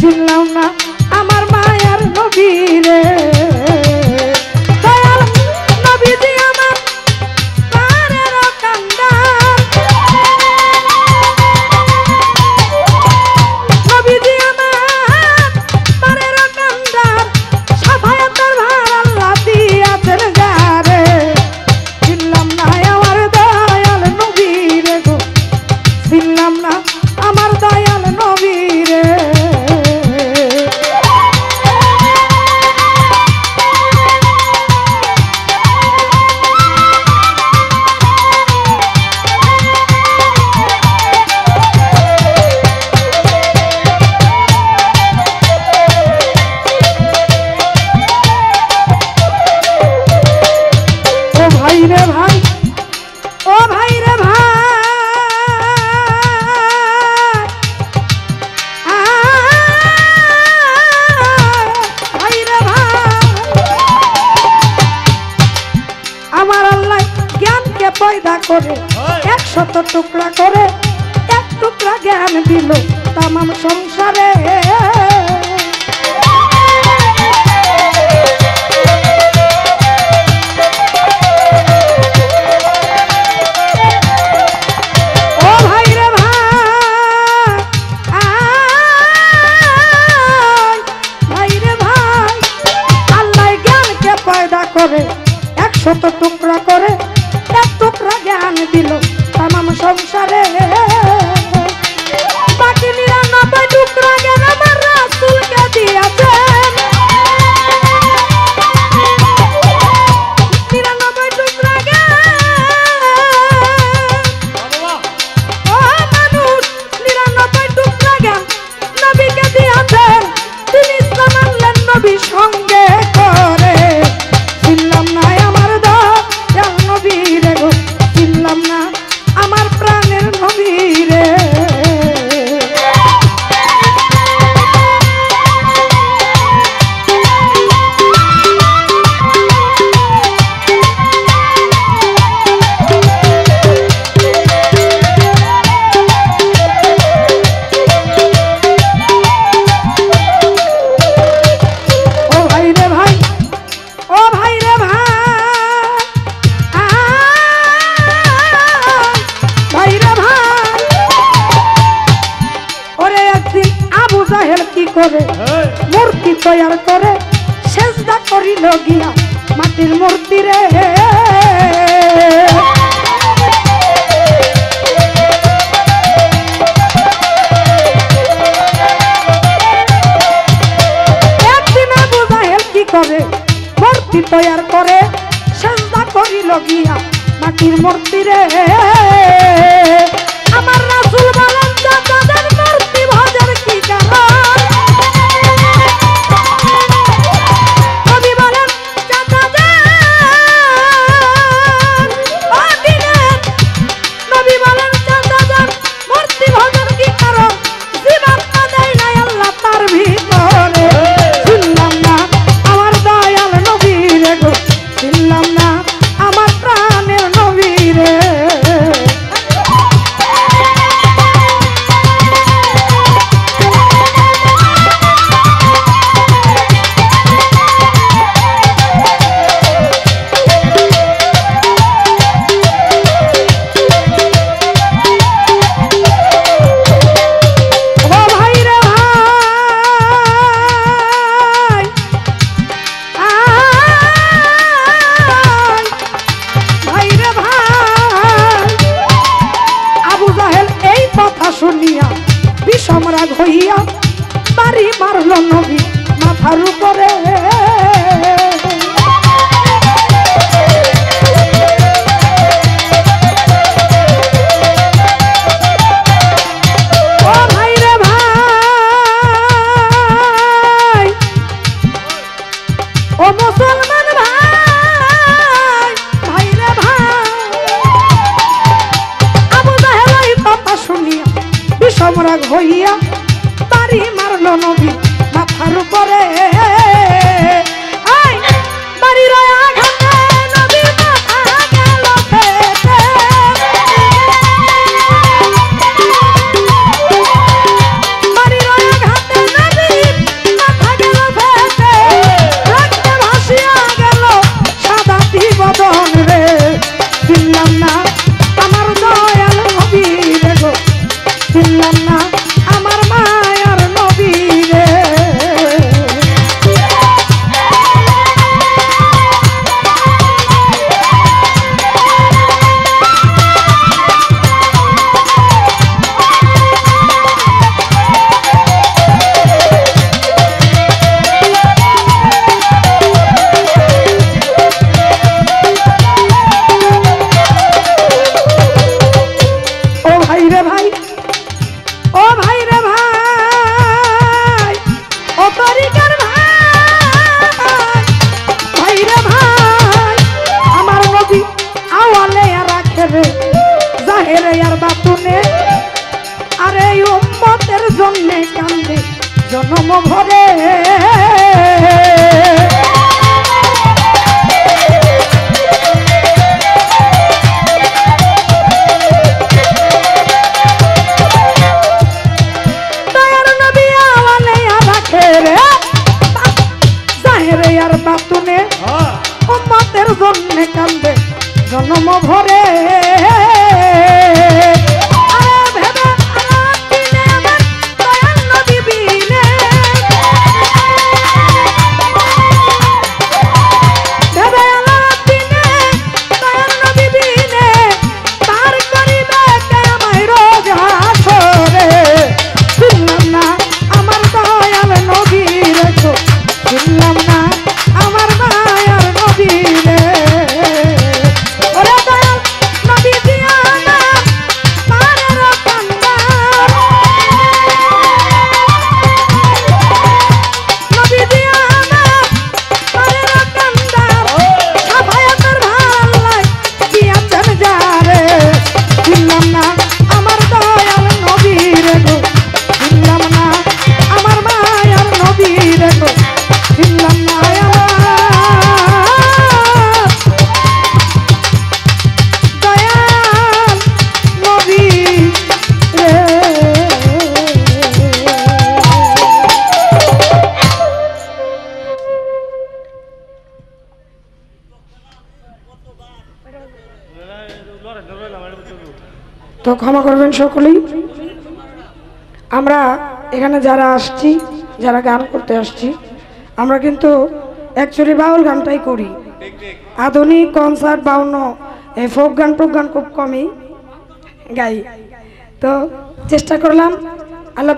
চিনলাম না আমার মায়ার নবী রে দয়াল নবীজি আমার প্রাণের কান্দার নবীজি আমার প্রাণের কান্দার সাফায়াতের ভার আল্লাহ দিয়াছেন যারে চিনলাম না আমার দয়াল নবী রে গো চিনলাম না আমার দয়াল নবী রে ও ভাই রে ভাই ও ভাই রে ভাই ভাই রে ভাই আমার আল্লাহ জ্ঞানকে পয়দা করে 100 টুকরা করে এক টুকরা জ্ঞান দিল তামাম সংসারে করে 100 টুকরা করে এক টুকরা জ্ঞান দিল তামাম সংসারে বাকি 99 টুকরা জ্ঞান আমার রাসূলকে দিয়েছেন 99 টুকরা জ্ঞান ও মানুষ 99 টুকরা জ্ঞান নবীকে দিয়েছেন তিনি ইসলাম আনলেন নবী সঙ্গে করে চিনলাম না আমার দয়াল নবী রে গো চিনলাম না আমার প্রাণের নবী রে ও ভাই রে ভাই ও ভাই রে ভাই ভাই রে ভাই ওরে একদিন আবু জাহেল কি করে মূর্তি তৈরি করে সেজদা করিল গিয়া মাটির মূর্তি রে একদিন আবু জাহেল কি করে মূর্তি তৈরি করে সেজদা করিল গিয়া মাটির মূর্তি রে আমার রাসূল বলেন যাদের মূর্তি ভজার কি কারণ নবী বলেন নবী বলেন মূর্তি ভজার কি কারণ জীবন না দেয় না আল্লাহ তার ভিতরে চিনলাম না আমার দয়াল নবী রে গো চিনলাম না আমার প্রাণের নবী রে ও ভাই রে ভাই ভাই রে ভাই আবু জাহেল এই কথা শুনিয়া বিষম রাগ হইয়া বাড়ি মারল নবী মাথার উপরে ও ভাই রে ভাই ও মুসলমান ভাই ভাই রে ভাই আবু জাহেল এই কথা শুনিয়া বিষম রাগ হইয়া বাড়ি মারল নবী মাথার উপরে বাড়ির আঘাতে নবীর মাথা গেল ফেটে বাড়ির আঘাতে নবী ভরে দয়ার নবী আওয়ালে রাখে রে জাহেরে আর বাতুনে উম্মতের জন্য কান্দে জন্ম ভরে তো ক্ষমা করবেন সকলেই। আমরা এখানে যারা আসছি, যারা গান করতে আসছি, আমরা কিন্তু অ্যাকচুয়ালি বাউল গানটাই করি। আধুনিক কনসার্ট বাউন্ন এই ফোক গান খুব কমই গাই। তো চেষ্টা করলাম আল্লাহ